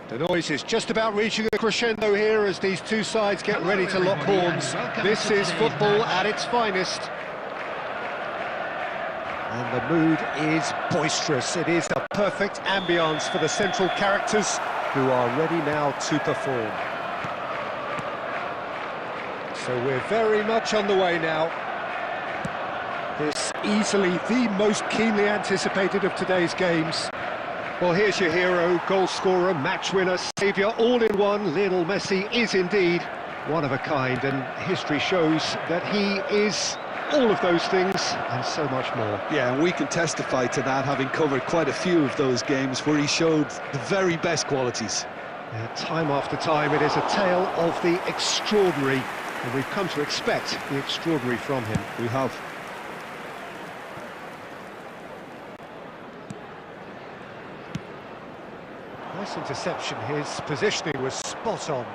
The noise is just about reaching a crescendo here as these two sides get ready to lock horns. This is football at its finest. And the mood is boisterous. It is a perfect ambience for the central characters who are ready now to perform. So we're very much on the way now. This easily the most keenly anticipated of today's games. Well, here's your hero, goal scorer, match winner, saviour, all in one. Lionel Messi is indeed one of a kind, and history shows that he is all of those things and so much more. Yeah, and we can testify to that, having covered quite a few of those games where he showed the very best qualities. Yeah, time after time, it is a tale of the extraordinary, and we've come to expect the extraordinary from him. We have. Nice interception, his positioning was spot on.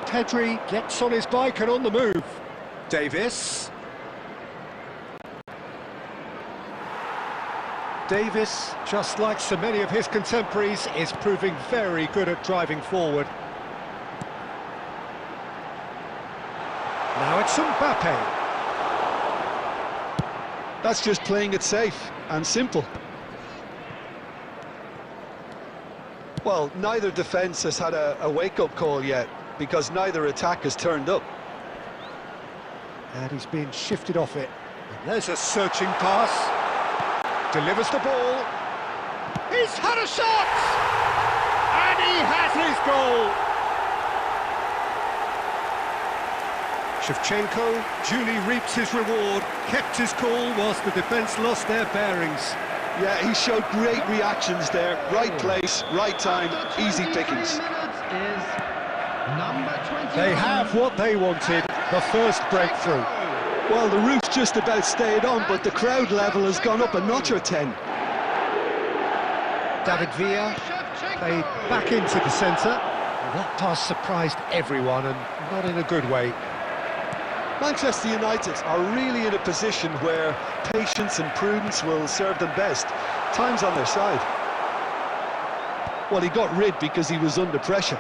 Pedri gets on his bike and on the move. Davis. Davis, just like so many of his contemporaries, is proving very good at driving forward. Now it's Mbappe. That's just playing it safe and simple. Well, neither defence has had a wake-up call yet, because neither attack has turned up. And he's been shifted off it. And there's a searching pass. Delivers the ball. He's had a shot! And he has his goal! Shevchenko duly reaps his reward, kept his cool whilst the defence lost their bearings. Yeah, he showed great reactions there. Right place, right time, easy pickings. They have what they wanted, the first breakthrough. Well, the roof's just about stayed on, but the crowd level has gone up a notch or 10. David Villa played back into the centre. That pass surprised everyone, and not in a good way. Manchester United are really in a position where patience and prudence will serve them best. Time's on their side. Well, he got rid because he was under pressure.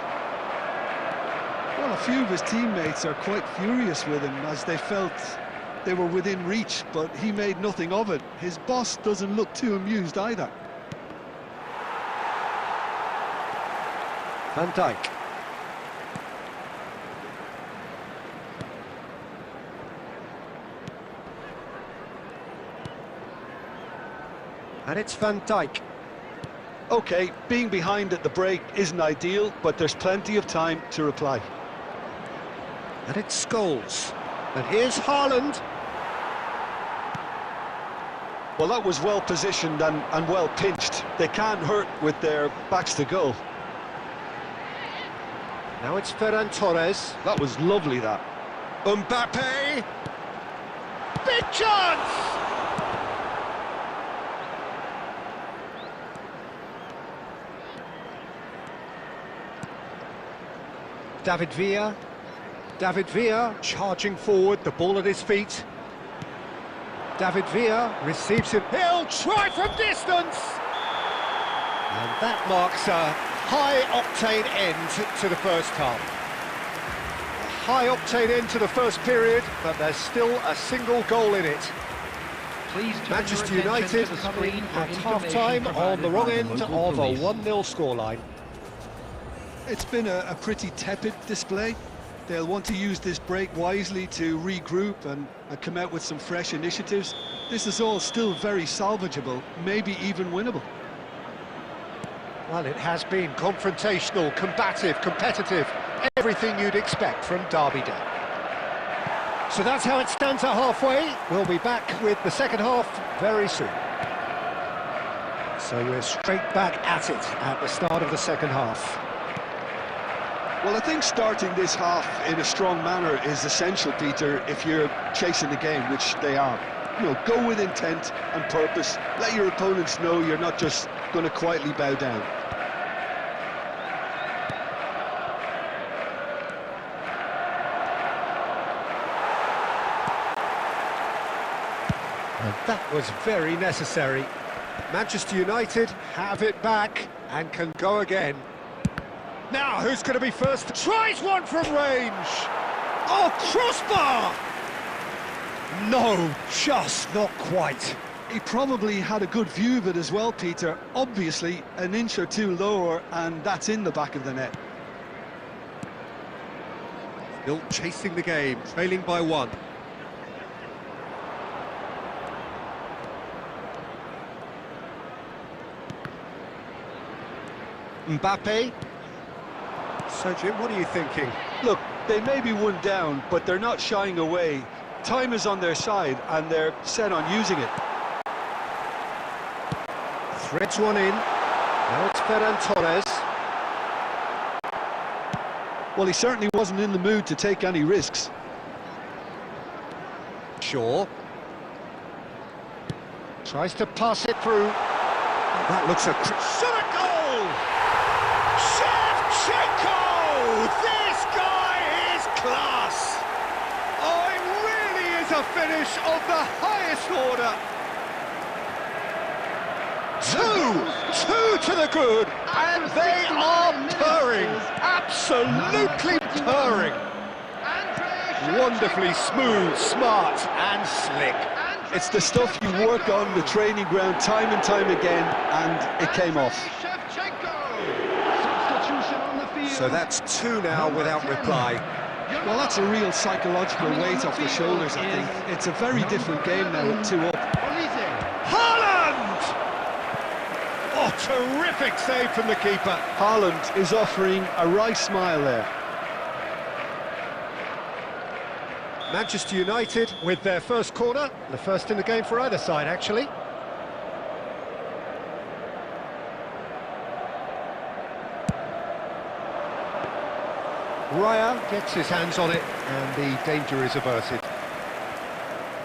Well, a few of his teammates are quite furious with him as they felt they were within reach, but he made nothing of it. His boss doesn't look too amused either. Van Dijk. And it's Van Dijk. OK, being behind at the break isn't ideal, but there's plenty of time to reply. And it's Scholes. And here's Haaland. Well, that was well positioned and well pinched. They can't hurt with their backs to goal. Now it's Ferran Torres. That was lovely, that. Mbappe. Big chance! David Villa. David Villa charging forward, the ball at his feet. David Villa receives it. He'll try from distance! And that marks a high-octane end to the first half. A high-octane end to the first period, but there's still a single goal in it. Please Manchester United at half-time on the wrong end of a 1-0 scoreline. It's been a pretty tepid display. They'll want to use this break wisely to regroup and come out with some fresh initiatives. This is all still very salvageable, maybe even winnable. Well, it has been confrontational, combative, competitive, everything you'd expect from Derby Day. So that's how it stands at halfway. We'll be back with the second half very soon. So we're straight back at it at the start of the second half. Well, I think starting this half in a strong manner is essential, Peter, if you're chasing the game, which they are. You know, go with intent and purpose. Let your opponents know you're not just going to quietly bow down. And that was very necessary. Manchester United have it back and can go again. Now, who's going to be first? Tries one from range! Oh, crossbar! No, just not quite. He probably had a good view of it as well, Peter. Obviously, an inch or two lower, and that's in the back of the net. Still chasing the game, trailing by one. Mbappe. So, Jim, what are you thinking? Look, they may be one down, but they're not shying away. Time is on their side, and they're set on using it. Threads one in. Now it's Ferran Torres. Well, he certainly wasn't in the mood to take any risks. Shaw. Tries to pass it through. That looks a shot at goal! Shevchenko! This guy is class! Oh, it really is a finish of the highest order. Two to the good, and they are purring, absolutely purring. Wonderfully smooth, smart and slick. It's the stuff you work on the training ground time and time again, and it came off. So that's two now without reply. Well, that's a real psychological weight off the shoulders, I think. It's a very different game now with 2 up. Haaland! Oh, terrific save from the keeper. Haaland is offering a wry smile there. Manchester United with their first corner, the first in the game for either side, actually. Raya gets his hands on it, and the danger is averted.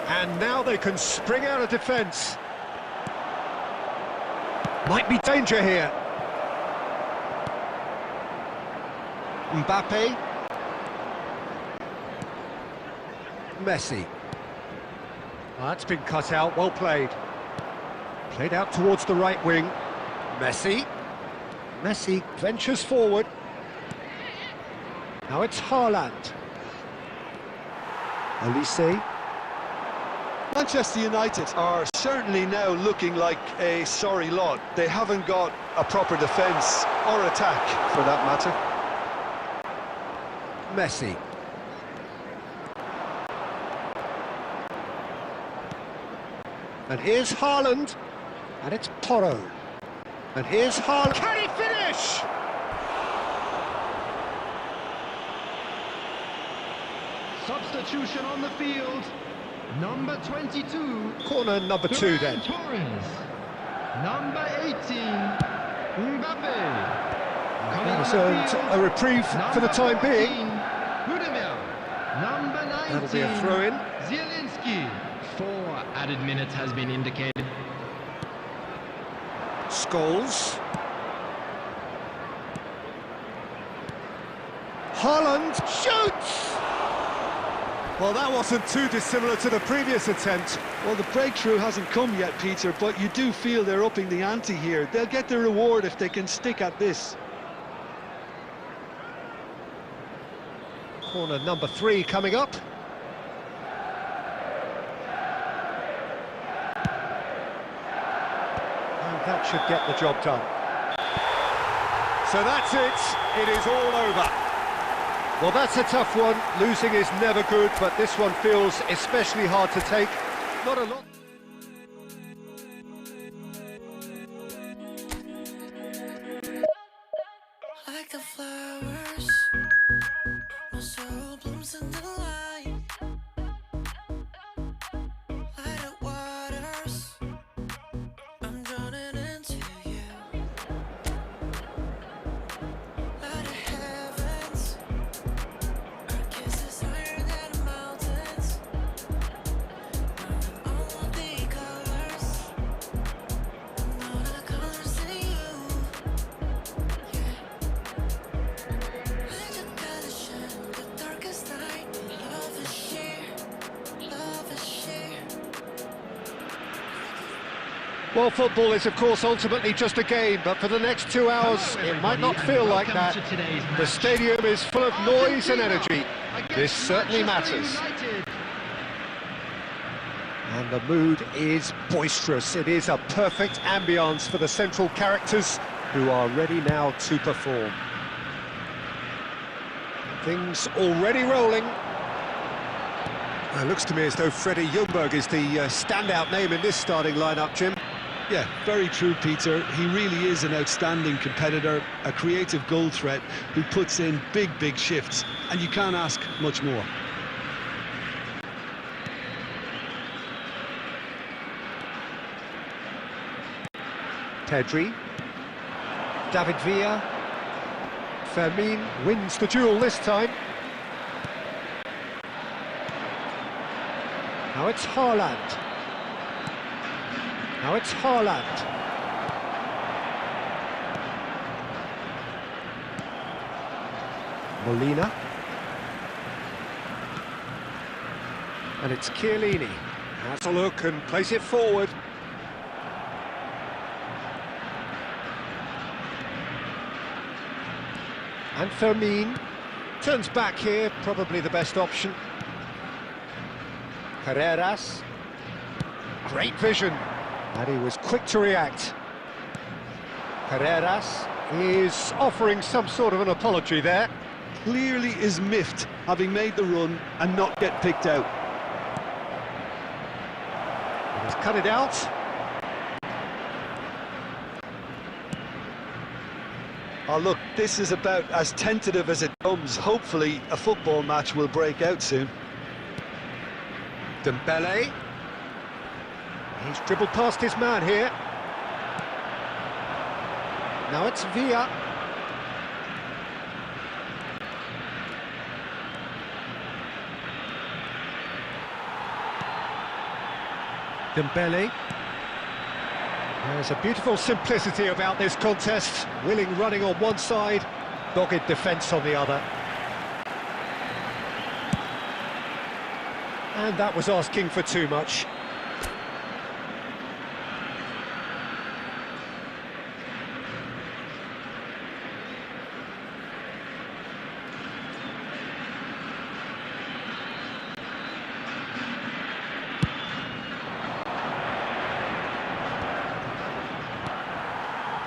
And now they can spring out of defence. Might be danger here. Mbappe. Messi. Oh, that's been cut out, well played. Played out towards the right wing. Messi. Messi ventures forward. Now it's Haaland. Elise. Manchester United are certainly now looking like a sorry lot. They haven't got a proper defence or attack, for that matter. Messi. And here's Haaland. And it's Porro. And here's Haaland. Can he finish? Substitution on the field. Number 22. Corner number 2 then. Torres. Number 18. Mbappe. That's a reprieve for the time being. Number 19. That'll be a throw-in. Zielinski. 4 added minutes has been indicated. Scholes. Haaland shoots! Well, that wasn't too dissimilar to the previous attempt. Well, the breakthrough hasn't come yet, Peter, but you do feel they're upping the ante here. They'll get the reward if they can stick at this. Corner number 3 coming up. And that should get the job done. So that's it. It is all over. Well, that's a tough one. Losing is never good, but this one feels especially hard to take. Not a lot. Like the flowers, my soul blooms in the light. Light of waters, I'm drowning into you. Light of heavens, our kiss is higher than mountains. Moving on Well, football is, of course, ultimately just a game, but for the next 2 hours, it might not feel like that. The stadium is full of noise and energy. This certainly matters. And the mood is boisterous. It is a perfect ambience for the central characters who are ready now to perform. Things already rolling. It looks to me as though Freddie Ljungberg is the standout name in this starting lineup, Jim. Yeah, very true, Peter. He really is an outstanding competitor, a creative goal threat who puts in big shifts, and you can't ask much more. Pedri, David Villa, Fermin wins the duel this time. Now it's Haaland. Now it's Haaland. Molina. And it's Chiellini. Has a look and plays it forward. And Fermin turns back here, probably the best option. Carreras. Great vision. And he was quick to react. Carreras is offering some sort of an apology there. Clearly is miffed, having made the run and not get picked out. He's cut it out. Oh look, this is about as tentative as it comes. Hopefully a football match will break out soon. Dembele. He's dribbled past his man here. Now it's Villa. Dembele. There's a beautiful simplicity about this contest. Willing running on one side, dogged defence on the other. And that was asking for too much.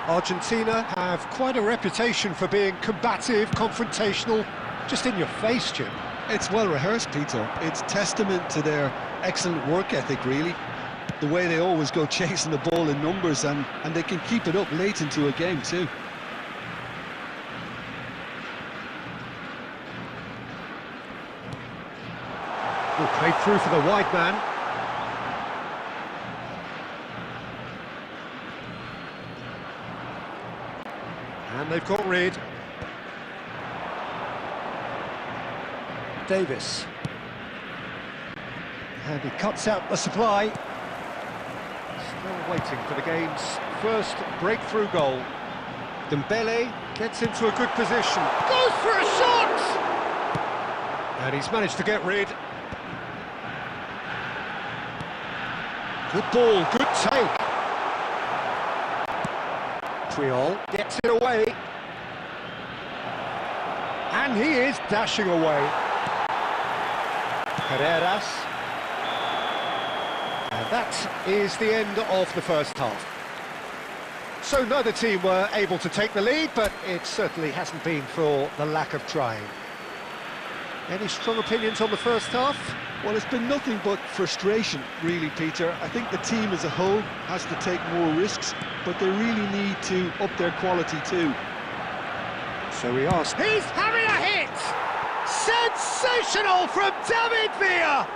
Argentina have quite a reputation for being combative, confrontational, just in your face, Jim. It's well rehearsed, Peter. It's testament to their excellent work ethic, really. The way they always go chasing the ball in numbers, and they can keep it up late into a game too. Played through for the wide man. And they've got rid. Davis. And he cuts out the supply. Still waiting for the game's first breakthrough goal. Dembele gets into a good position. Goes for a shot! And he's managed to get rid. Good ball, good take. Triol gets it away. And he is dashing away. Carreras. And that is the end of the first half. So neither team were able to take the lead, but it certainly hasn't been for the lack of trying. Any strong opinions on the first half? Well, it's been nothing but frustration, really, Peter. I think the team as a whole has to take more risks, but they really need to up their quality too. So we ask. He's having a hit! Sensational from David Villa!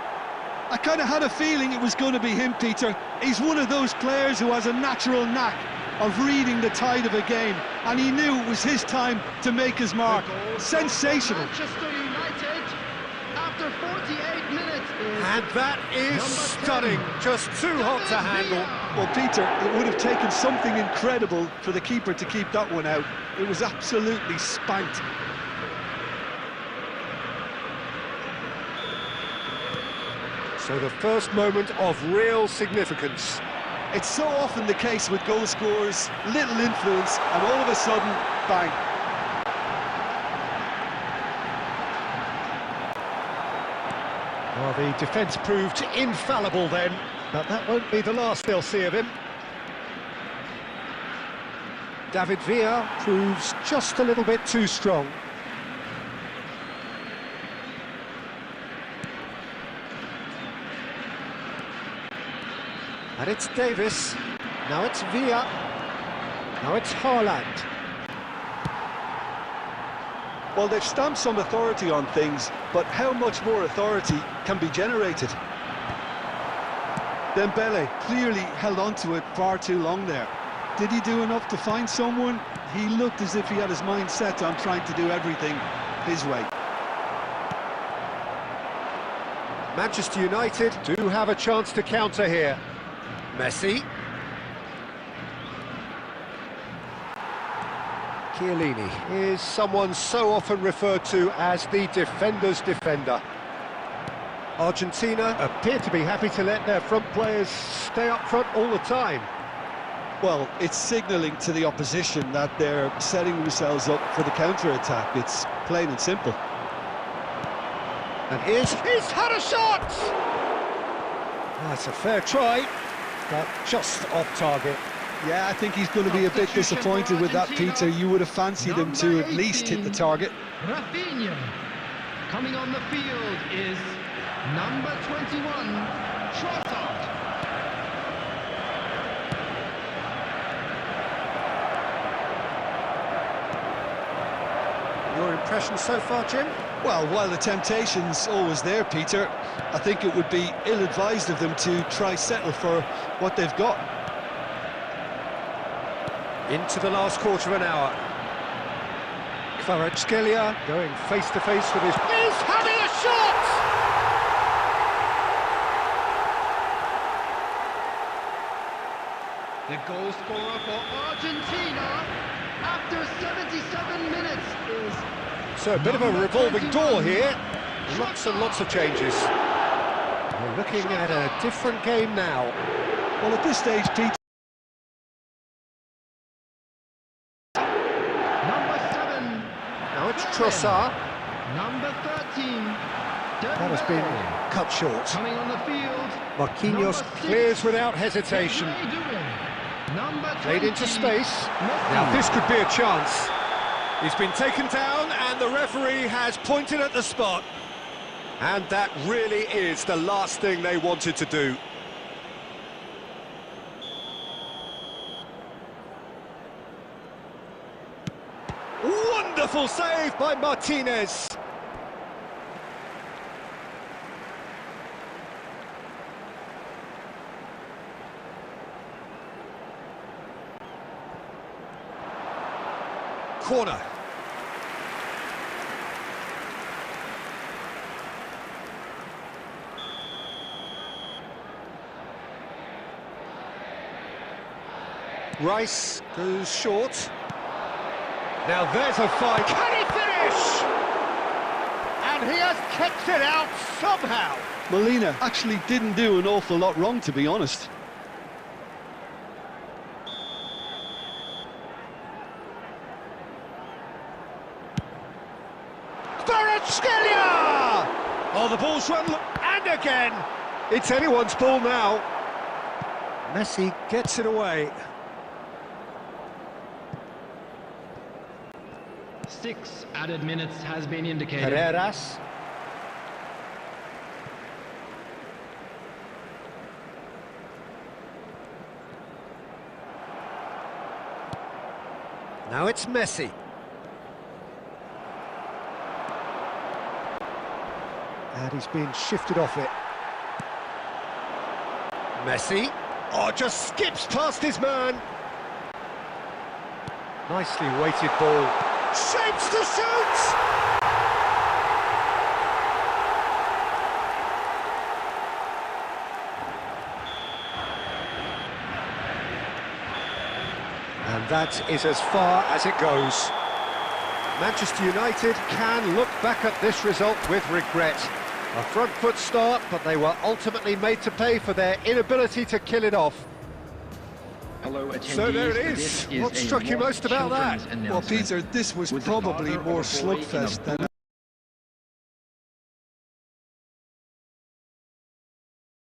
I kind of had a feeling it was going to be him, Peter. He's one of those players who has a natural knack of reading the tide of a game, and he knew it was his time to make his mark. Sensational. Manchester United, after 48 minutes, And that is stunning, just too hot to handle. Well, Peter, it would have taken something incredible for the keeper to keep that one out. It was absolutely spanked. So the first moment of real significance. It's so often the case with goal scorers, little influence, and all of a sudden, bang. Well, the defence proved infallible then, but that won't be the last they'll see of him. David Villa proves just a little bit too strong. And it's Davis. Now it's Villa. Now it's Haaland. Well, they've stamped some authority on things, but how much more authority can be generated? Dembele clearly held on to it far too long there. Did he do enough to find someone? He looked as if he had his mind set on trying to do everything his way. Manchester United do have a chance to counter here. Messi. Chiellini is someone so often referred to as the defender's defender. Argentina appear to be happy to let their front players stay up front all the time. Well, it's signalling to the opposition that they're setting themselves up for the counter-attack. It's plain and simple. And he's had a shot! That's a fair try, but just off target. Yeah, I think he's going to be a bit disappointed with that, Peter. You would have fancied him to at least hit the target. Rafinha. Coming on the field is number 21, Trossard. Your impression so far, Jim? Well, while the temptation's always there, Peter, I think it would be ill-advised of them to try settle for what they've got. Into the last quarter of an hour. Kvaratskhelia going face-to-face with his... He's having a shot! The goal scorer for Argentina after 77 minutes is... So a bit of a revolving door here. Lots and lots of changes. We're looking at a different game now. Well, at this stage, Peter... Number 7. Now it's Trossard. Number 13. That has been cut short. Coming on the field. Marquinhos clears without hesitation. Played into space. Now this could be a chance. He's been taken down and the referee has pointed at the spot. And that really is the last thing they wanted to do. Wonderful save by Martinez. Corner. Rice goes short. Now there's a fight. Can he finish? And he has kept it out somehow. Molina actually didn't do an awful lot wrong, to be honest. Kvaratskhelia! Oh, the ball's run, and again! It's anyone's ball now. Messi gets it away. 6 added minutes has been indicated. Carreras. Now it's Messi. And he's been shifted off it. Messi. Oh, just skips past his man. Nicely weighted ball. Shapes to shoot! And that is as far as it goes. Manchester United can look back at this result with regret. A front foot start, but they were ultimately made to pay for their inability to kill it off. Hello, attendees. So there it is. This What a struck you mock most about that? children's Well, announcement. Peter, this was Would the probably father of more a boy in a slugfest than blue